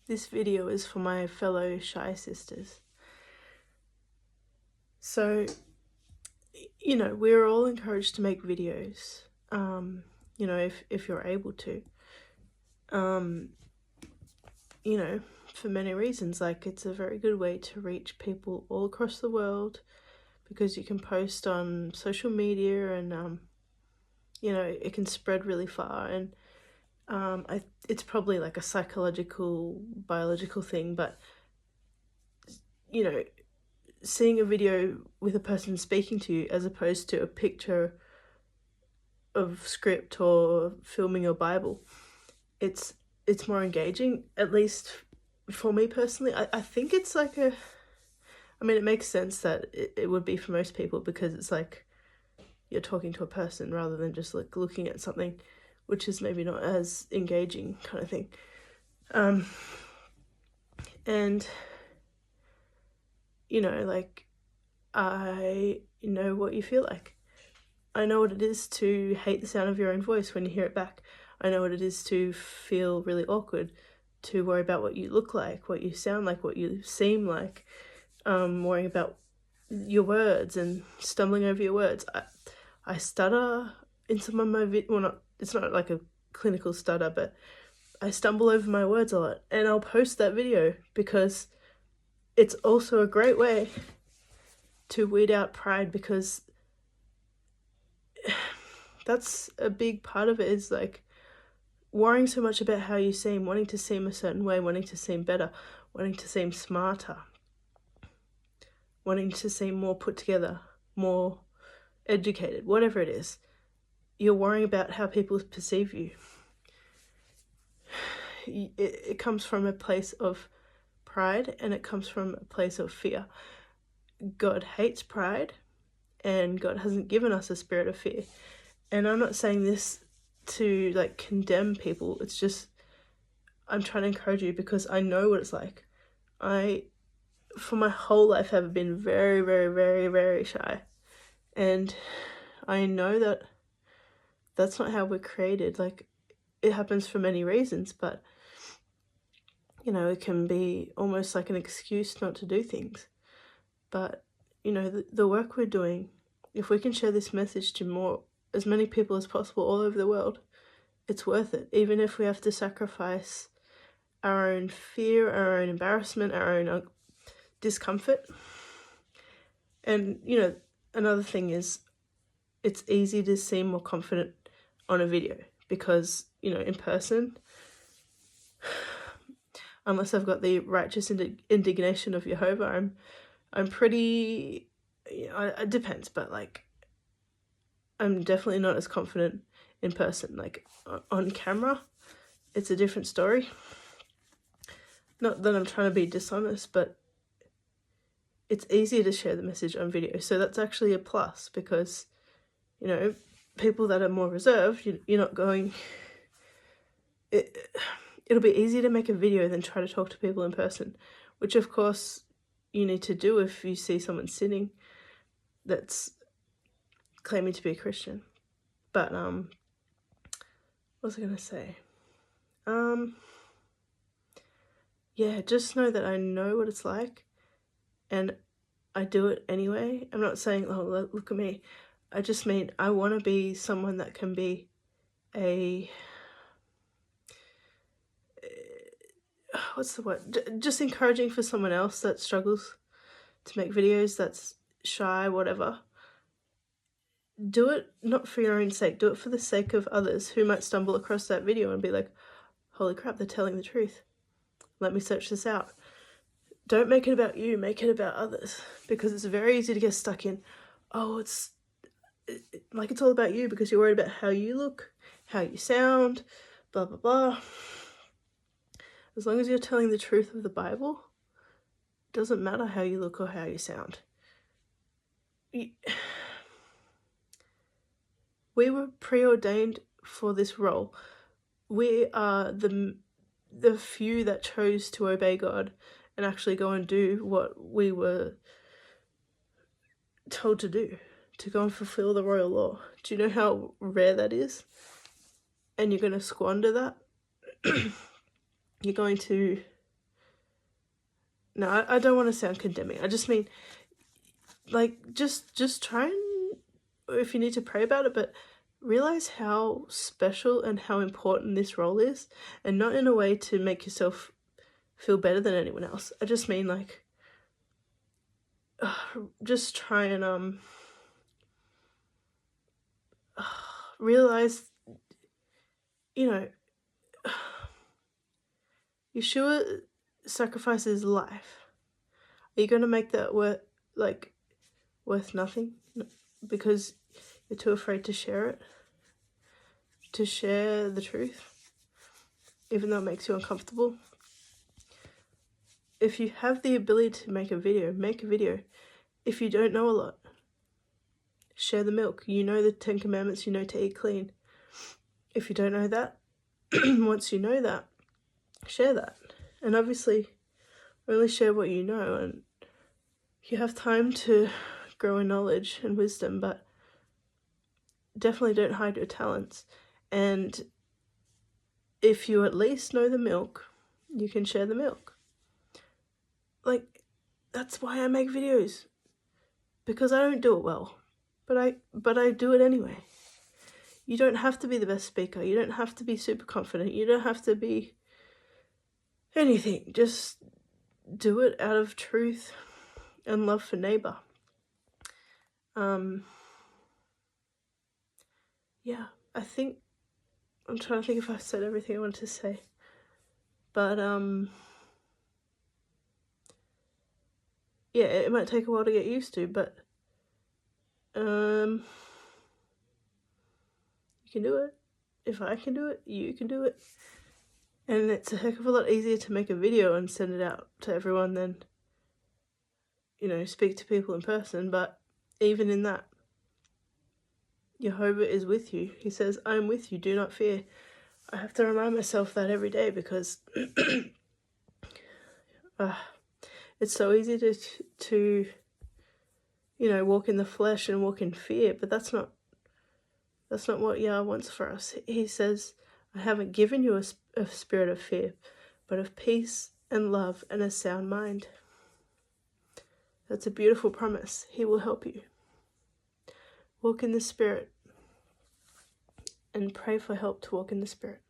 This video is for my fellow shy sisters. So, we're all encouraged to make videos, if you're able to. For many reasons, like it's a very good way to reach people all across the world because you can post on social media and, it can spread really far. And it's probably like a psychological, biological thing, but, seeing a video with a person speaking to you as opposed to a picture of script or filming your Bible, it's more engaging, at least for me personally. I think it's like it makes sense that it would be for most people because it's like you're talking to a person rather than just like looking at something, which is maybe not as engaging kind of thing. And I know what you feel like. I know what it is to hate the sound of your own voice when you hear it back. I know what it is to feel really awkward, to worry about what you look like, what you sound like, what you seem like, worrying about your words and stumbling over your words. I stutter in some of my it's not like a clinical stutter, but I stumble over my words a lot, and I'll post that video because it's also a great way to weed out pride, because that's a big part of it, is like worrying so much about how you seem, wanting to seem a certain way, wanting to seem better, wanting to seem smarter, wanting to seem more put together, more educated, whatever it is. You're worrying about how people perceive you. It comes from a place of pride, and it comes from a place of fear. God hates pride, and God hasn't given us a spirit of fear. And I'm not saying this to like condemn people. It's just I'm trying to encourage you because I know what it's like. For my whole life, have been very, very, very, very shy. And I know that that's not how we're created. Like, it happens for many reasons, but, it can be almost like an excuse not to do things. But, the work we're doing, if we can share this message to as many people as possible all over the world, it's worth it. Even if we have to sacrifice our own fear, our own embarrassment, our own discomfort. And, another thing is, it's easy to seem more confident on a video because, in person, unless I've got the righteous indignation of Jehovah, I'm pretty, it depends, but like, I'm definitely not as confident in person. Like, on camera, it's a different story. Not that I'm trying to be dishonest, but it's easier to share the message on video. So that's actually a plus because, people that are more reserved, you're not going... It'll be easier to make a video than try to talk to people in person, which of course you need to do if you see someone sitting that's claiming to be a Christian. But what was I gonna say? Yeah, just know that I know what it's like, and I do it anyway. I'm not saying, oh, look at me. I just mean I want to be someone that can be what's the word? Just encouraging for someone else that struggles to make videos, that's shy, whatever. Do it not for your own sake. Do it for the sake of others who might stumble across that video and be like, holy crap, they're telling the truth. Let me search this out. Don't make it about you, make it about others, because it's very easy to get stuck in, it's all about you because you're worried about how you look, how you sound, blah, blah, blah. As long as you're telling the truth of the Bible, it doesn't matter how you look or how you sound. We were preordained for this role. We are the few that chose to obey God and actually go and do what we were told to do, to go and fulfill the royal law. Do you know how rare that is? And you're going to squander that? You're going to No, I don't want to sound condemning. I just mean, like, just try and, if you need to pray about it, but realize how special and how important this role is, and not in a way to make yourself feel better than anyone else. I just mean, like, just try and realize, you know, Yeshua sacrifices life. Are you going to make that worth nothing because you're too afraid to share it, to share the truth, even though it makes you uncomfortable? If you have the ability to make a video, make a video. If you don't know a lot, share the milk. You know the 10 Commandments, you know to eat clean. If you don't know that, once you know that, share that. And obviously, only share what you know, and you have time to grow in knowledge and wisdom, but definitely don't hide your talents. And if you at least know the milk, you can share the milk. Like, that's why I make videos. Because I don't do it well. But I do it anyway. You don't have to be the best speaker. You don't have to be super confident. You don't have to be anything. Just do it out of truth and love for neighbor. Yeah, I think I'm trying to think if I've said everything I wanted to say. But yeah, it might take a while to get used to, but you can do it. If I can do it, you can do it. And it's a heck of a lot easier to make a video and send it out to everyone than, you know, speak to people in person. But even in that, Jehovah is with you. He says, I am with you, do not fear. I have to remind myself that every day because it's so easy to you know, walk in the flesh and walk in fear, but that's not what Yah wants for us. He says, I haven't given you a spirit of fear, but of peace and love and a sound mind. That's a beautiful promise. He will help you. Walk in the Spirit and pray for help to walk in the Spirit.